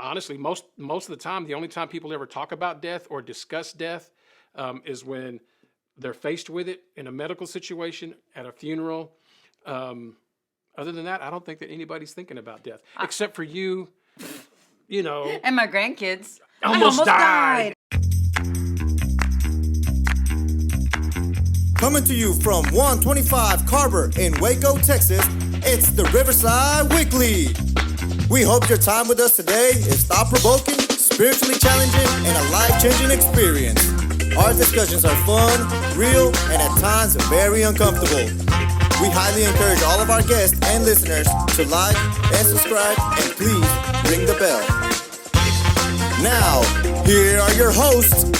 honestly, most of the time, the only time people ever talk about death or discuss death is when they're faced with it in a medical situation, at a funeral. Other than that, I don't think that anybody's thinking about death, except for you, And my grandkids. almost died. Coming to you from 125 Carver in Waco, Texas, it's the Riverside Weekly. We hope your time with us today is thought-provoking, spiritually challenging, and a life-changing experience. Our discussions are fun, real, and at times very uncomfortable. We highly encourage all of our guests and listeners to like and subscribe, and please ring the bell. Now, here are your hosts,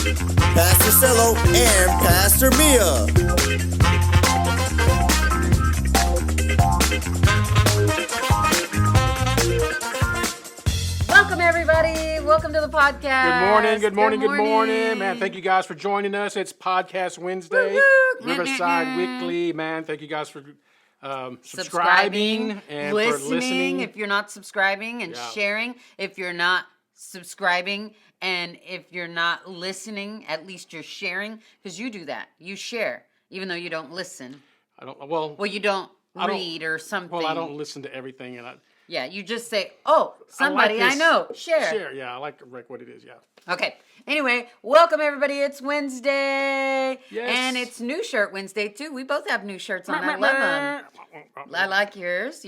Pastor Cello and Pastor Mia. Welcome, everybody. Welcome to the podcast. Good morning. Man, thank you guys for joining us. It's Podcast Wednesday, Riverside Weekly. Man, thank you guys for subscribing and for listening. If you're not subscribing, and sharing if you're not subscribing, and if you're not listening, at least you're sharing, because you do that. You share, even though you don't listen. You don't read or something. Well, I don't listen to everything, and you just say, "Oh, somebody I know, share." Share, yeah, I like what it is, yeah. Okay. Anyway, welcome everybody. It's Wednesday, yes. And it's New Shirt Wednesday too. We both have new shirts on. I love them. I like yours.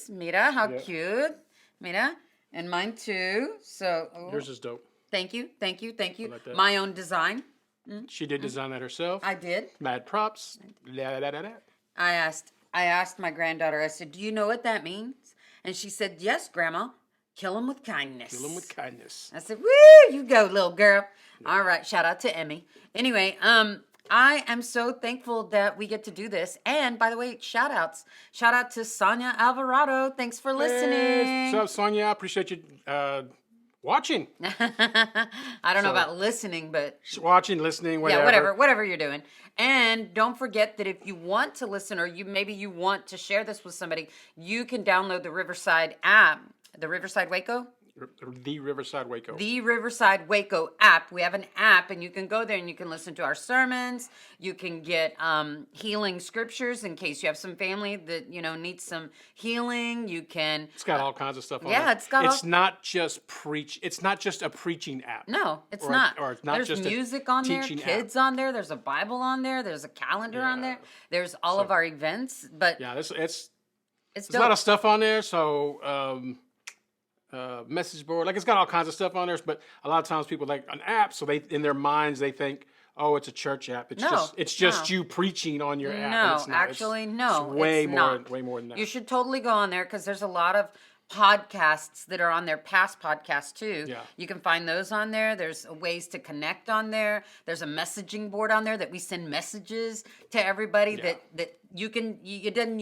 Mira, how cute. Mira, and mine too. So yours is dope. Thank you. I like that. My own design. She did design that herself. I did. Mad props. I asked my granddaughter. I said, "Do you know what that means?" And she said, "Yes, Grandma. Kill him with kindness." I said, "Woo, you go, little girl." Yeah. All right. Shout out to Emmy. Anyway, I am so thankful that we get to do this. And by the way, shout out to Sonia Alvarado. Thanks for listening. Hey, what's up, Sonia? I appreciate you watching. I don't know about listening, but watching, listening, whatever. Yeah, whatever you're doing. And don't forget that if you want to listen, or maybe you want to share this with somebody, you can download the Riverside app, the Riverside Waco. The Riverside Waco. The Riverside Waco app. We have an app, and you can go there and you can listen to our sermons. You can get healing scriptures in case you have some family that needs some healing. You can. It's got all kinds of stuff on it. Yeah, it's got. It's not just preach. It's not just a preaching app. No, it's not. Or it's not There's just music a on there, teaching kids app. on there. There's a Bible on there. There's a calendar on there. There's all of our events. But yeah, it's there's a lot of stuff on there. So. Message board, it's got all kinds of stuff on there, but a lot of times people like an app, so they in their minds they think, oh, it's a church app. It's just you preaching on your app. No, it's not. Actually, it's way more than that. You should totally go on there because there's a lot of podcasts that are on there, past podcasts too. Yeah. You can find those on there. There's ways to connect on there. There's a messaging board on there that we send messages to everybody that you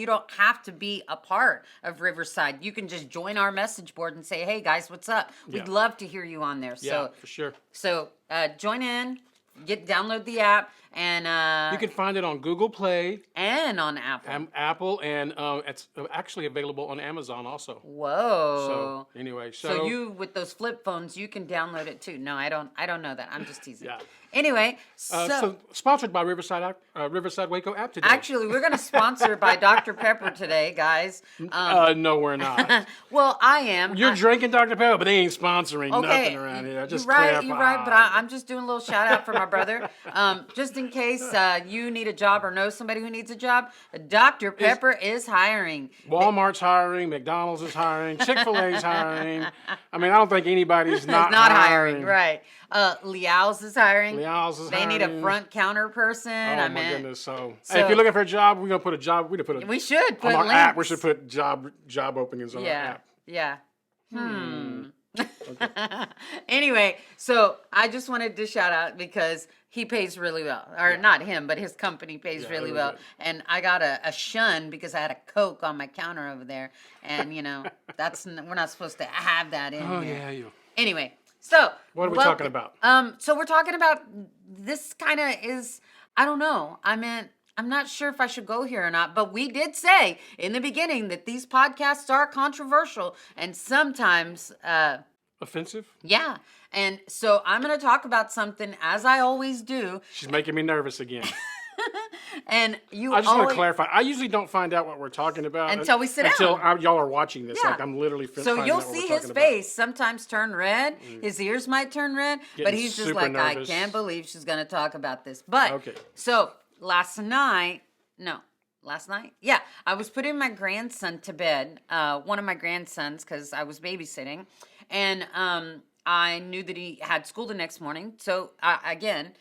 don't have to be a part of Riverside. You can just join our message board and say, "Hey guys, what's up? We'd love to hear you on there." Yeah, for sure. So join in, download the app, and you can find it on Google Play and on Apple. Apple, and it's actually available on Amazon also. Whoa! So anyway, so you with those flip phones, you can download it too. No, I don't know that. I'm just teasing. Yeah. Anyway, so sponsored by Riverside Waco App today. Actually, we're going to sponsor by Dr. Pepper today, guys. No, we're not. Well, I am. You're drinking Dr. Pepper, but they ain't sponsoring nothing around here. Just you're right. But I'm just doing a little shout out for my brother, just in case you need a job or know somebody who needs a job. Dr. Pepper is hiring. Walmart's hiring. McDonald's is hiring. Chick-fil-A's hiring. I mean, I don't think anybody's not hiring. Right. Liao's is hiring. They need a front counter person. Oh my goodness! So hey, if you're looking for a job, we're gonna put a job. We should put on our links. app. We should put job openings on our app. Yeah. Okay. Anyway, so I just wanted to shout out because he pays really well, or not him, but his company pays really well. Good. And I got a shun because I had a Coke on my counter over there, and we're not supposed to have that in here. Oh yeah, you. Anyway. So what are we talking about? So we're talking about this kind of is, I don't know. I mean, I'm not sure if I should go here or not, but we did say in the beginning that these podcasts are controversial and sometimes Offensive? Yeah. And so I'm going to talk about something, as I always do. She's making me nervous again. And you I just want always, to clarify. I usually don't find out what we're talking about Until we sit until down. y'all are watching this. Yeah. Like I'm literally So finding you'll out what see we're his talking face sometimes turn red. His ears might turn red, but Getting he's just super like, nervous. I can't believe she's going to talk about this. But Okay. so last night, yeah, I was putting my grandson to bed, one of my grandsons, because I was babysitting, and I knew that he had school the next morning. So again,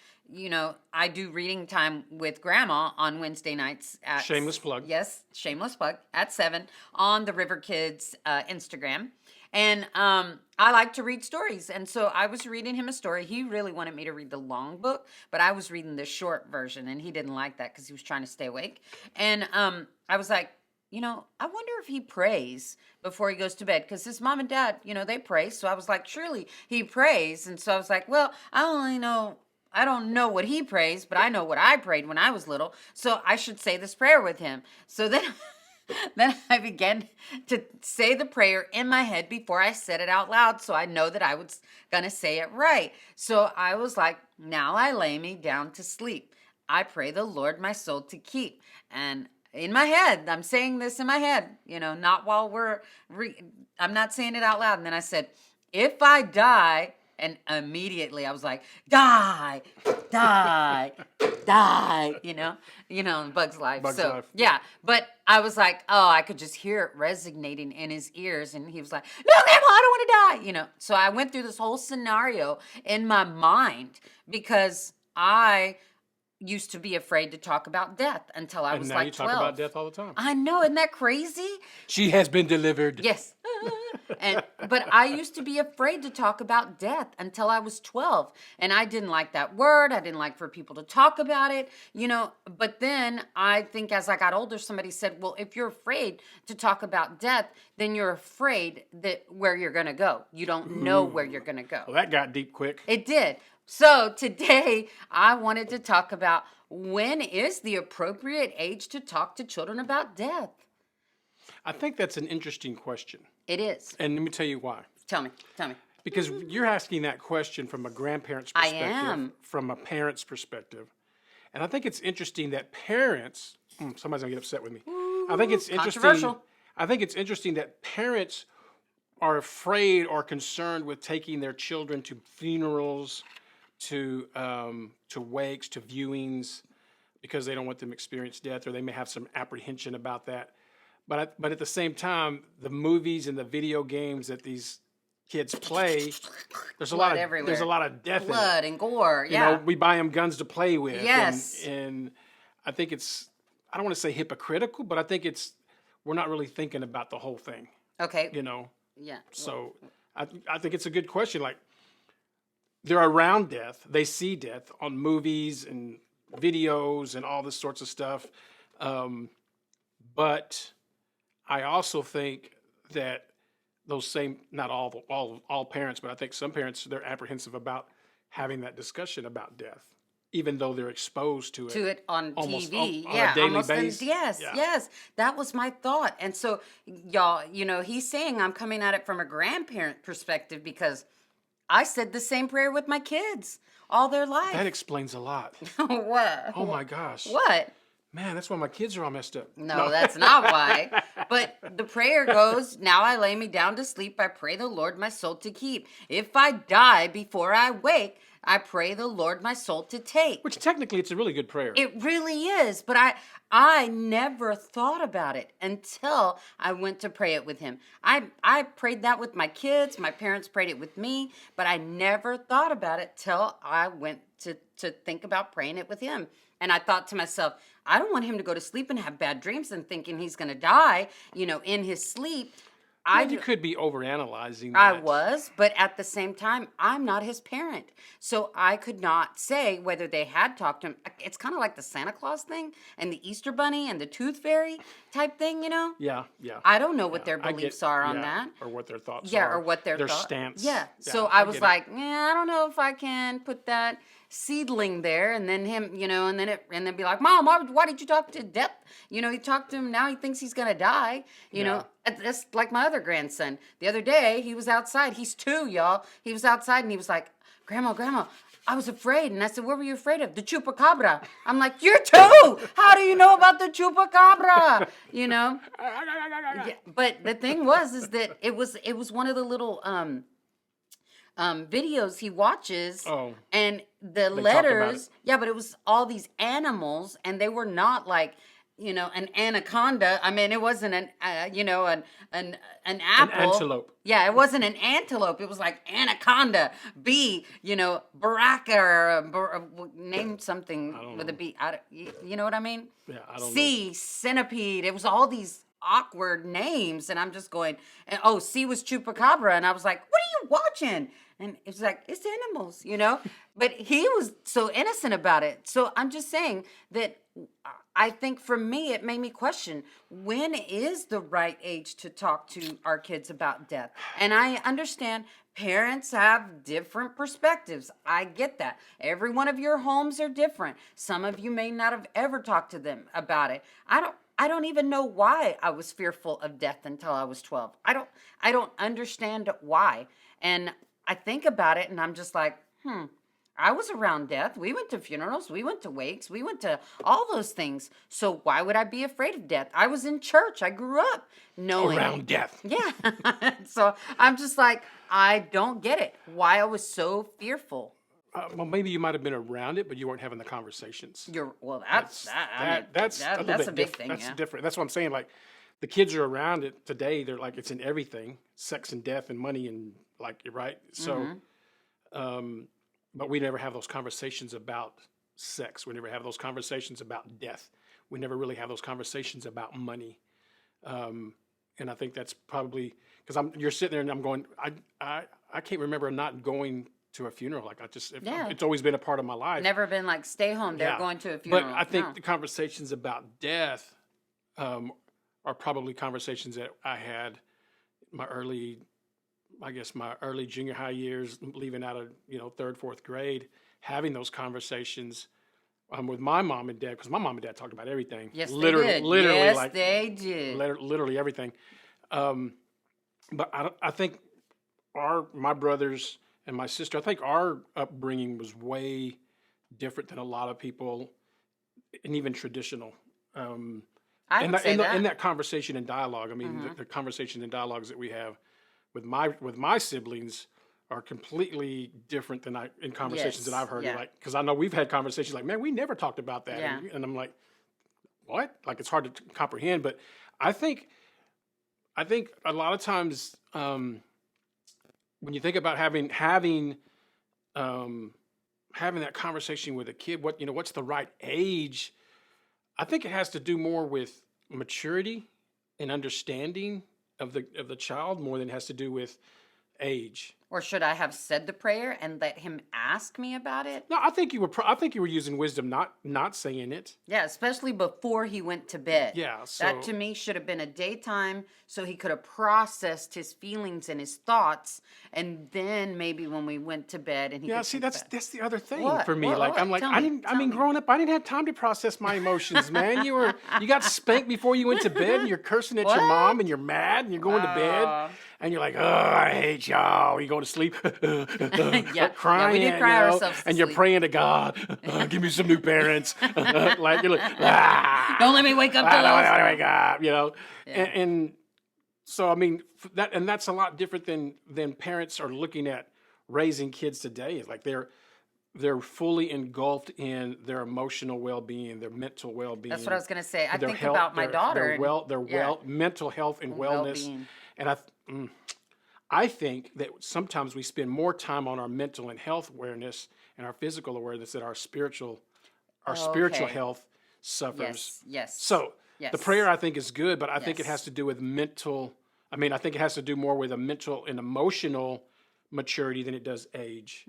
I do reading time with Grandma on Wednesday nights. Shameless plug. Yes, shameless plug at 7 on the River Kids Instagram. And I like to read stories. And so I was reading him a story. He really wanted me to read the long book, but I was reading the short version, and he didn't like that because he was trying to stay awake. And I was like, I wonder if he prays before he goes to bed, because his mom and dad, they pray. So I was like, surely he prays. And so I was like, well, I don't know what he prays, but I know what I prayed when I was little. So I should say this prayer with him. So then I began to say the prayer in my head before I said it out loud, so I know that I was going to say it right. So I was like, now I lay me down to sleep. I pray the Lord my soul to keep. And in my head, I'm saying this in my head, not while I'm not saying it out loud. And then I said, if I die, and immediately I was like, die, die, die, Bug's Life. Bug's so, Life. yeah. But I was like, oh, I could just hear it resonating in his ears. And he was like, no, Grandma, I don't want to die, So I went through this whole scenario in my mind because I used to be afraid to talk about death until I was now like you 12. talk about death all the time. I know, isn't that crazy? She has been delivered. Yes. But I used to be afraid to talk about death until I was 12. And I didn't like that word. I didn't like for people to talk about it, But then I think as I got older, somebody said, well, if you're afraid to talk about death, then you're afraid that where you're going to go. You don't know where you're going to go. Well, that got deep quick. It did. So today I wanted to talk about, when is the appropriate age to talk to children about death? I think that's an interesting question. It is. And let me tell you why. Tell me. Because you're asking that question from a grandparent's perspective, I am. from a parent's perspective. And I think it's interesting that parents, somebody's gonna get upset with me. I think it's interesting. Controversial. I think it's interesting that parents are afraid or concerned with taking their children to funerals, to wakes, to viewings, because they don't want them to experience death, or they may have some apprehension about that. But at the same time, the movies and the video games that these kids play, there's a lot of death, blood in it. and gore. Yeah, we buy them guns to play with. Yes, and I think I don't want to say hypocritical, but I think we're not really thinking about the whole thing. Okay. Yeah. So I think it's a good question. Like, they're around death. They see death on movies and videos and all this sorts of stuff. But I also think that those same, not all parents, but I think some parents, they're apprehensive about having that discussion about death, even though they're exposed to it on almost TV. on a daily basis. Yes. That was my thought. And so, y'all, he's saying I'm coming at it from a grandparent perspective because I said the same prayer with my kids all their life. That explains a lot. What? Oh my gosh. What? Man, that's why my kids are all messed up. No, that's not why. But the prayer goes, now I lay me down to sleep. I pray the Lord my soul to keep. If I die before I wake, I pray the Lord my soul to take. Which technically it's a really good prayer. It really is. But I never thought about it until I went to pray it with him. I prayed that with my kids. My parents prayed it with me. But I never thought about it till I went to think about praying it with him. And I thought to myself, I don't want him to go to sleep and have bad dreams and thinking he's going to die, in his sleep. You could be overanalyzing that. I was, but at the same time, I'm not his parent. So I could not say whether they had talked to him. It's kind of like the Santa Claus thing and the Easter Bunny and the Tooth Fairy type thing, Yeah. I don't know what their beliefs are on that. Or what their thoughts are. Yeah, or what their stance. Yeah. So I was like, I don't know if I can put that seedling there, and then him, and then be like, Mom, why did you talk to death? He talked to him. Now he thinks he's gonna die. That's like my other grandson. The other day he was outside. He's 2, y'all. He was outside and he was like, Grandma, I was afraid. And I said, what were you afraid of? The chupacabra. I'm like, you're 2. How do you know about the chupacabra? Yeah, but the thing is that it was one of the little videos he watches. Oh. And the letters, but it was all these animals, and they were not like, an anaconda. I mean, it wasn't an apple. An antelope. Yeah, it wasn't an antelope. It was like anaconda, bee, baraka, or name something with a bee. You know what I mean? Yeah, I don't know. C, centipede. It was all these awkward names, and I'm just going, C was chupacabra, and I was like, what are you watching? And it was like, it's animals, But he was so innocent about it. So I'm just saying that I think for me, it made me question, when is the right age to talk to our kids about death? And I understand parents have different perspectives. I get that. Every one of your homes are different. Some of you may not have ever talked to them about it. I don't even know why I was fearful of death until I was 12. I don't understand why. And I think about it and I'm just like, I was around death. We went to funerals. We went to wakes. We went to all those things. So why would I be afraid of death? I was in church. I grew up knowing around death. Yeah. So I'm just like, I don't get it. Why I was so fearful. Well, maybe you might have been around it, but you weren't having the conversations. That's a big thing. That's different. That's what I'm saying. Like, the kids are around it today. They're like, it's in everything: sex and death and money and like, right. So, but we never have those conversations about sex. We never have those conversations about death. We never really have those conversations about money. And I think that's probably because you're sitting there and I'm going, I can't remember not going to a funeral. Like it's always been a part of my life. Never been like, stay home. They're going to a funeral. But I think the conversations about death are probably conversations that I had my early junior high years, leaving out of, 3rd, 4th grade, having those conversations with my mom and dad, because my mom and dad talked about everything. Yes, they did. Yes, like, they did. Literally everything. But I think my brothers and my sister, I think our upbringing was way different than a lot of people, and even traditional. In that conversation and dialogue, I mean, the conversation and dialogues that we have with my siblings are completely different than in conversations that I've heard. Yeah. Like, because I know we've had conversations like, man, we never talked about that, and I'm like, what? Like, it's hard to comprehend. But I think a lot of times when you think about having that conversation with a kid, what's the right age? I think it has to do more with maturity and understanding of the child more than it has to do with age. Or should I have said the prayer and let him ask me about it? No, I think you were using wisdom, not saying it. Yeah, especially before he went to bed. Yeah, so that to me should have been a daytime, so he could have processed his feelings and his thoughts, and then maybe when we went to bed and he that's the other thing for me. What? I'm like, growing up, I didn't have time to process my emotions, man. You got spanked before you went to bed, and you're cursing at your mom, and you're mad, and you're going to bed. And you're like, oh, I hate y'all. You go to sleep, crying, we do cry ourselves to and you're sleep. praying to God, give me some new parents. Like, you're like, don't let me wake up. I don't want to wake up, Yeah. And so, I mean, that's a lot different than parents are looking at raising kids today. It's like they're fully engulfed in their emotional well-being, their mental well-being. That's what I was going to say. I think about my daughter. Their mental health and wellness. Well-being. And I think that sometimes we spend more time on our mental and health awareness and our physical awareness that our spiritual health suffers. Yes. So the prayer, I think, is good, but I think it has to do with I think it has to do more with a mental and emotional maturity than it does age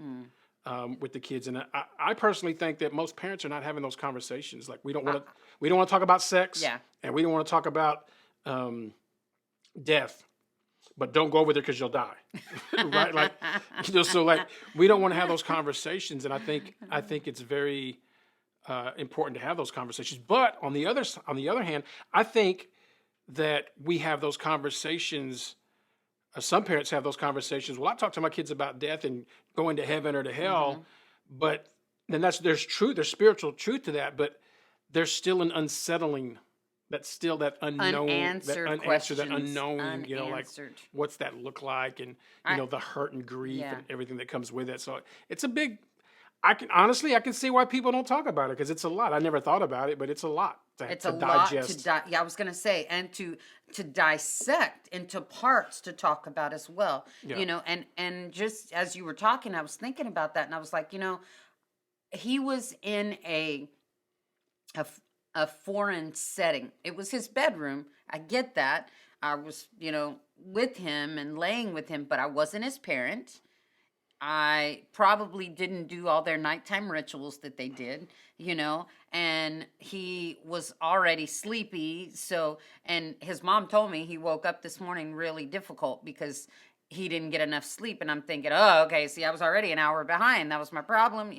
with the kids. And I personally think that most parents are not having those conversations. Like, we don't want to talk about sex, and we don't want to talk about death. but don't go over there because you'll die. Right? Like, so like we don't want to have those conversations. And I think it's very important to have those conversations. But on the other hand, I think that we have those conversations. Some parents have those conversations. Well, I talk to my kids about death and going to heaven or to hell, but then there's spiritual truth to that, but there's still an unsettling. That's still that unknown, unanswered questions, that unknown, like what's that look like, and the hurt and grief and everything that comes with it. So it's a big. I can see why people don't talk about it, because it's a lot. I never thought about it, but it's a lot to digest. I was going to say, and to dissect into parts to talk about as well. Yeah. And just as you were talking, I was thinking about that, and I was like, he was in a foreign setting. It was his bedroom. I get that. I was, with him and laying with him, but I wasn't his parent. I probably didn't do all their nighttime rituals that they did, and he was already sleepy. So, and his mom told me he woke up this morning really difficult because he didn't get enough sleep. And I'm thinking, oh, okay, see, I was already an hour behind. That was my problem,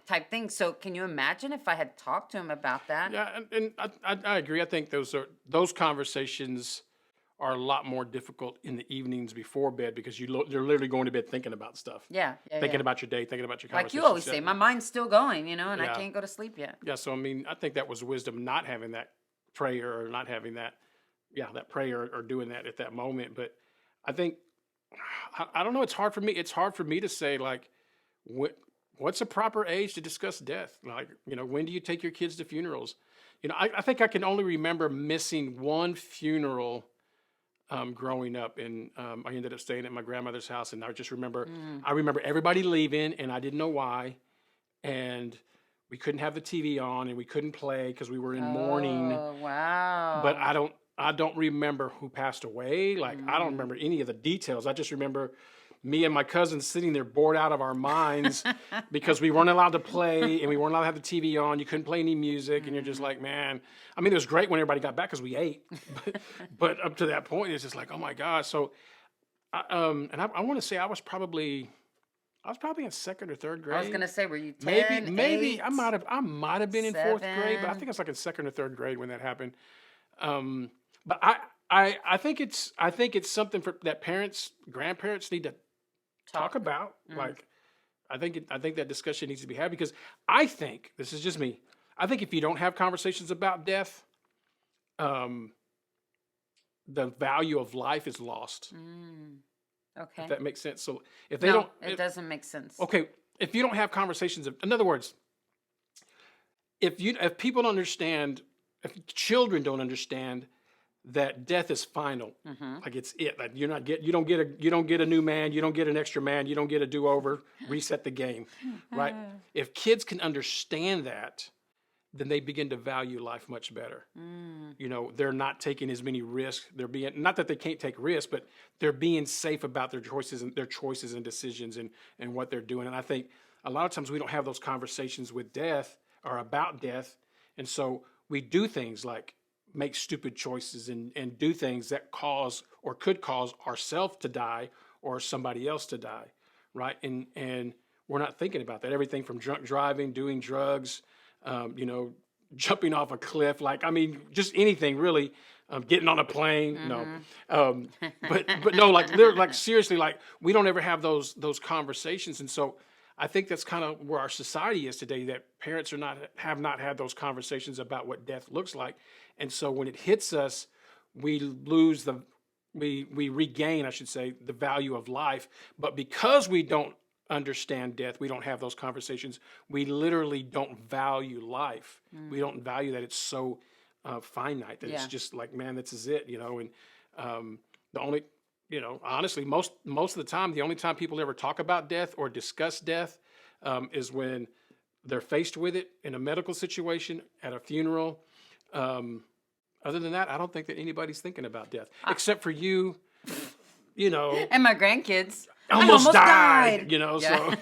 type thing. So can you imagine if I had talked to him about that? Yeah, and I agree. I think those conversations are a lot more difficult in the evenings before bed, because you're literally going to bed thinking about stuff. Yeah. Thinking about your day, thinking about your conversations. Like you always say, my mind's still going, and I can't go to sleep yet. Yeah, so I think that was wisdom, not having that prayer or not having that prayer or doing that at that moment. But I think, I don't know, it's hard for me. It's hard for me to say, like, what's a proper age to discuss death? Like, when do you take your kids to funerals? I think I can only remember missing one funeral growing up, and I ended up staying at my grandmother's house, and I just remember, I remember everybody leaving, and I didn't know why, and we couldn't have the TV on, and we couldn't play because we were in mourning. Oh, wow! But I don't remember who passed away. Like, I don't remember any of the details. I just remember me and my cousins sitting there bored out of our minds because we weren't allowed to play and we weren't allowed to have the TV on. You couldn't play any music, and you're just like, man. I mean, it was great when everybody got back because we ate, but up to that point, it's just like, oh my gosh. So, I want to say I was probably in second or third grade. I was gonna say, were you 10, maybe 8, I might have been in fourth grade, but I 7? think I was like in second or third grade when that happened. But I think it's something that grandparents need to talk about. Like, I think that discussion needs to be had, because I think, this is just me, I think if you don't have conversations about death, the value of life is lost. Okay. If that makes sense. So if it doesn't make sense. Okay, if you don't have conversations, in other words, if people don't understand, if children don't understand that death is final, like it's it, like you don't get a new man, you don't get an extra man, you don't get a do-over, reset the game, right? If kids can understand that, then they begin to value life much better. They're not taking as many risks. They're being, not that they can't take risks, but they're being safe about their choices and decisions and what they're doing. And I think a lot of times we don't have those conversations with death or about death. And so we do things like make stupid choices and do things that cause or could cause ourselves to die or somebody else to die, right? And we're not thinking about that. Everything from drunk driving, doing drugs, jumping off a cliff, just anything really, getting on a plane. No, but no, like seriously, like we don't ever have those conversations. And so I think that's kind of where our society is today, that parents have not had those conversations about what death looks like. And so when it hits us, we regain, I should say, the value of life. But because we don't understand death, we don't have those conversations, we literally don't value life. We don't value that it's so finite, that it's just like, man, this is it, and the only, honestly, most of the time, the only time people ever talk about death or discuss death is when they're faced with it in a medical situation, at a funeral. Other than that, I don't think that anybody's thinking about death, except for you, and my grandkids. Almost died. So.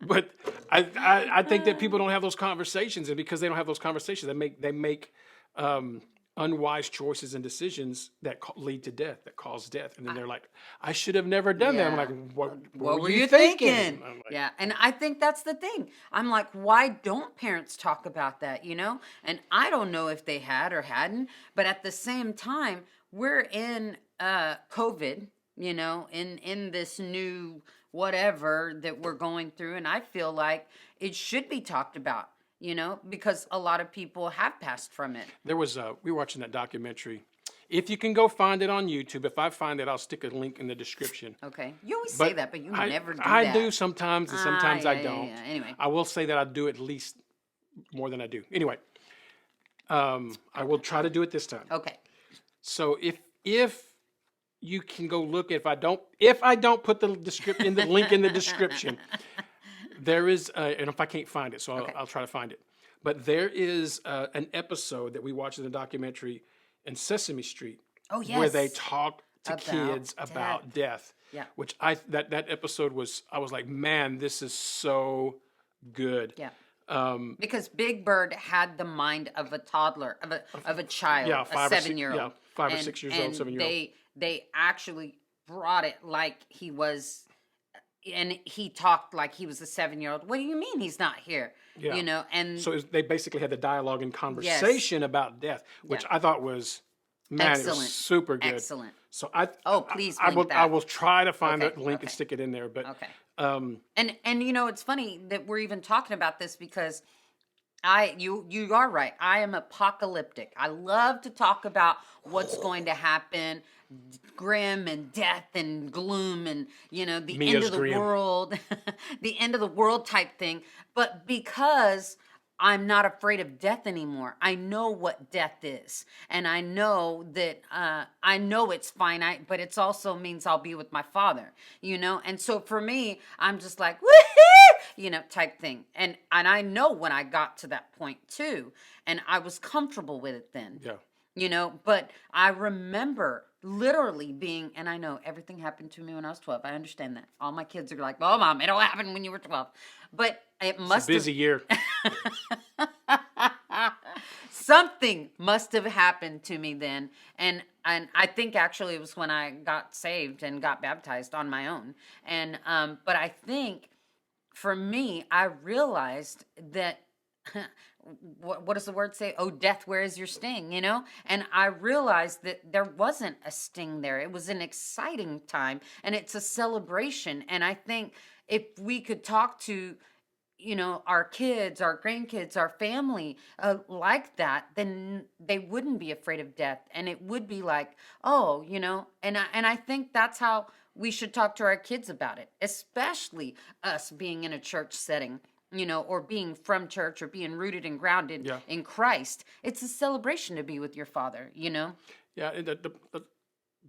But I think that people don't have those conversations, and because they don't have those conversations, they make unwise choices and decisions that lead to death, that cause death. And then they're like, I should have never done that. I'm like, what were you thinking? I'm like, Yeah. And I think that's the thing. I'm like, why don't parents talk about that, you know? And I don't know if they had or hadn't, but at the same time, we're in COVID, you know, in this new whatever that we're going through. And I feel like it should be talked about, you know, because a lot of people have passed from it. There was we were watching that documentary. If you can go find it on YouTube, if I find it, I'll stick a link in the description. Okay. You always say that, but you never do that. I do sometimes, and sometimes I don't. Yeah. Anyway. I will say that I do at least more than I do. Anyway, I will try to do it this time. Okay. So if you can go look, if I don't put the link in the description, there is, and if I can't find it, so I'll try to find it. But there is an episode that we watched in the documentary in Sesame Street. Oh, yes. Where they talk to About kids about death. Yeah. Which that episode I was like, man, this is so good. Yeah. Because Big Bird had the mind of a toddler, of a child, a 7-year-old. Yeah, 5 or 6 years old, 7-year-old. They actually brought it like he was, and he talked like he was a 7-year-old. What do you mean he's not here? Yeah. You know, and so they basically had the dialogue and conversation about death, which I thought was, man, excellent. It was super good. Excellent. So please I link that. I will try to find the link and stick it in there. But and you know, it's funny that we're even talking about this because you are right. I am apocalyptic. I love to talk about what's going to happen, grim and death and gloom and, you know, the end of the world, the end of the world type thing. But because I'm not afraid of death anymore. I know what death is. And I know that, I know it's finite, but it also means I'll be with my Father, you know? And so for me, I'm just like, woohoo, you know, type thing. And I know when I got to that point too, and I was comfortable with it then. Yeah. You know, but I remember literally being, and I know everything happened to me when I was 12. I understand that. All my kids are like, oh, Mom, it all happened when you were 12. But it must it's a busy year. Something must have happened to me then. And I think actually it was when I got saved and got baptized on my own. And but I think for me, I realized that what does the word say? Oh, death, where is your sting? You know? And I realized that there wasn't a sting there. It was an exciting time and it's a celebration. And I think if we could talk to, you know, our kids, our grandkids, our family like that, then they wouldn't be afraid of death. And it would be like, oh, you know, and I think that's how we should talk to our kids about it, especially us being in a church setting. You know, or being from church or being rooted and grounded in Christ. It's a celebration to be with your Father, you know? Yeah, and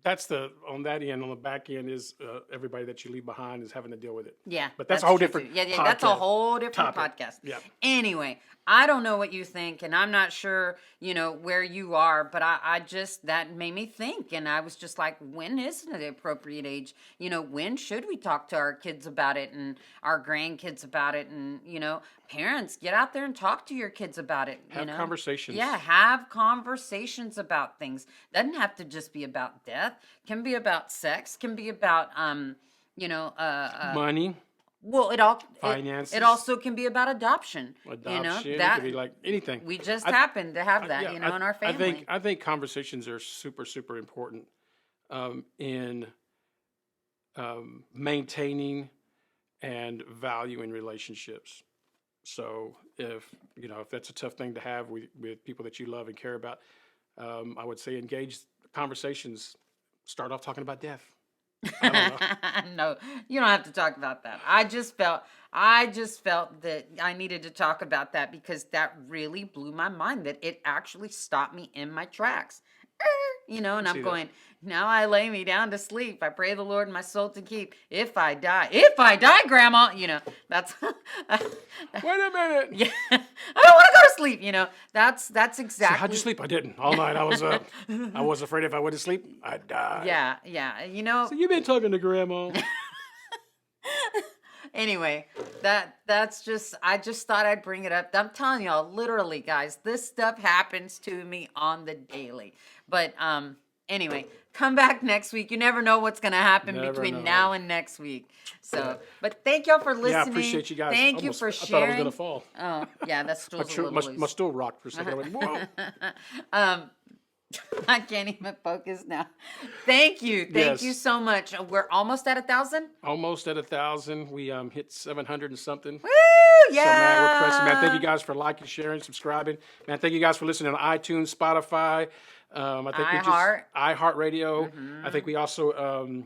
that's on that end. On the back end is everybody that you leave behind is having to deal with it. Yeah. But that's a whole different Yeah, that's a whole different podcast. Yeah. Anyway, I don't know what you think, and I'm not sure, you know, where you are, but I just, that made me think, and I was just like, when is the appropriate age? You know, when should we talk to our kids about it and our grandkids about it? And, you know, parents, get out there and talk to your kids about it. Have conversations. Yeah, have conversations about things. Doesn't have to just be about death. Can be about sex. Can be about, you know, money. Well, finances. It also can be about adoption. Adoption. You know, that it could be like anything. we just happen to have that, you know, in our family. I think conversations are super, super important in maintaining and valuing relationships. So if that's a tough thing to have with people that you love and care about, I would say engage conversations. Start off talking about death. I don't know. No, you don't have to talk about that. I just felt that I needed to talk about that because that really blew my mind, that it actually stopped me in my tracks. You know, and I'm going, now I lay me down to sleep. I pray the Lord my soul to keep. If I die, Grandma, you know, that's. Wait a minute. Yeah, I don't want to go to sleep. You know, that's exactly. So how'd you sleep? I didn't. All night I was I was afraid if I went to sleep, I'd die. Yeah. You know. So you've been talking to Grandma. Anyway, that's just, I just thought I'd bring it up. I'm telling y'all, literally, guys, this stuff happens to me on the daily. But anyway, come back next week. You never know what's gonna happen between now and next week. So, but thank y'all for listening. Yeah, I appreciate you guys. Thank you for sharing. I thought I was gonna fall. Oh, yeah, that stool's a little loose. My stool rocked for a second. I went, whoa. I can't even focus now. Thank you. Thank you so much. We're almost at 1,000? Almost at 1,000. We hit 700 and something. Woo! So, man, we're pressing. Man, thank you Yeah. guys for liking, sharing, subscribing. Man, thank you guys for listening on iTunes, Spotify. I think iHeartRadio. I think we also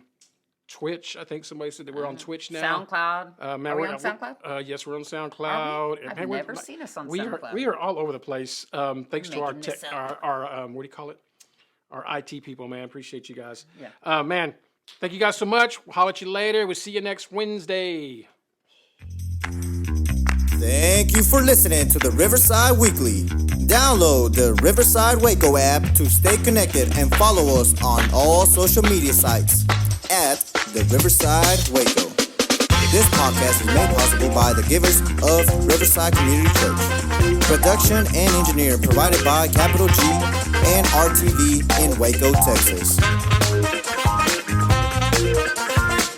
Twitch. I think somebody said that we're on Twitch now. SoundCloud. Man, Are we on SoundCloud? Yes, we're on SoundCloud. Are we? And, I've man, never seen us on we SoundCloud. We are all over the place. Thanks to our Making tech, this up. our what do you call it? Our IT people, man. Appreciate you guys. Yeah. Man, thank you guys so much. We'll holler at you later. We'll see you next Wednesday. Thank you for listening to the Riverside Weekly. Download the Riverside Waco app to stay connected and follow us on all social media sites at the Riverside Waco. This podcast is made possible by the givers of Riverside Community Church. Production and engineering provided by Capital G and RTV in Waco, Texas.